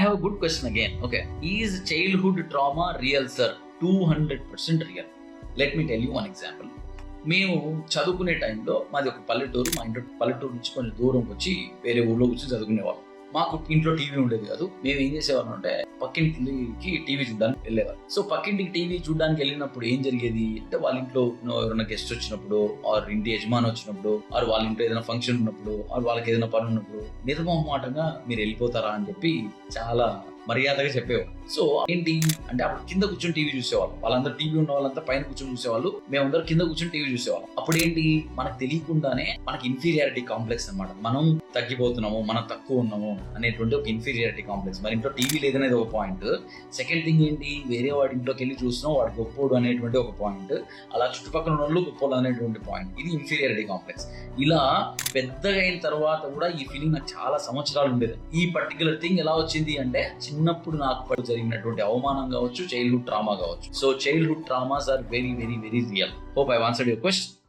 I have a good question again. Okay. Is childhood trauma real, sir? 200% real. Let me tell you one example. మేము చదువుకునే టైంలో మాది ఒక పల్లెటూరు. మా ఇంట్లో పల్లెటూరు నుంచి కొంచెం దూరం వచ్చి వేరే ఊళ్ళో కూర్చొని చదువుకునేవాళ్ళం. మాకు ఇంట్లో టీవీ ఉండేది కాదు. మేము ఏం చేసేవాళ్ళం అంటే పక్కింటికి టీవీ చూడడానికి వెళ్ళేవాళ్ళం. సో పక్కింటికి టీవీ చూడడానికి వెళ్ళినప్పుడు ఏం జరిగేది అంటే వాళ్ళ ఇంట్లో ఎవరైనా గెస్ట్ వచ్చినప్పుడు, ఆర్ ఇంటి యజమాని వచ్చినప్పుడు, ఆర్ వాళ్ళ ఇంట్లో ఏదైనా ఫంక్షన్ ఉన్నప్పుడు, ఆర్ వాళ్ళకి ఏదైనా పని ఉన్నప్పుడు నిర్మోహమాటంగా మీరు వెళ్ళిపోతారా అని చెప్పి చాలా మర్యాదగా చెప్పేవాళ్ళు. సో ఏంటి అంటే అప్పుడు కింద కూర్చొని టీవీ చూసేవాళ్ళు. వాళ్ళందరూ టీవీ ఉన్న వాళ్ళంతా పైన కూర్చొని చూసేవాళ్ళు, మేమందరూ కింద కూర్చొని టీవీ చూసేవాళ్ళం. అప్పుడు ఏంటి మనకు తెలియకుండానే మనకి ఇన్ఫీరియారిటీ కాంప్లెక్స్ అన్నమాట. మనం తగ్గిపోతున్నాము, మనం తక్కువ ఉన్నాము అనేటువంటి ఒక ఇన్ఫీరియారిటీ కాంప్లెక్స్. మరి ఇంట్లో టీవీ లేదనేది ఒక పాయింట్. సెకండ్ థింగ్ ఏంటి, వేరే వాడి ఇంట్లోకి వెళ్ళి చూస్తున్నాం వాడు గొప్పోడు అనేటువంటి ఒక పాయింట్. అలా చుట్టుపక్కల ఉన్న వాళ్ళు గొప్పోడు అనేటువంటి పాయింట్. ఇది ఇన్ఫీరియారిటీ కాంప్లెక్స్. ఇలా పెద్దగా అయిన తర్వాత కూడా ఈ ఫీలింగ్ నాకు చాలా సంవత్సరాలు ఉండేది. ఈ పర్టికులర్ థింగ్ ఎలా వచ్చింది అంటే చిన్నప్పుడు నాకు జరిగినటువంటి అవమానం కావచ్చు, చైల్డ్హుడ్ ట్రామా కావచ్చు. So childhood traumas are very very very real. Hope I answered your question.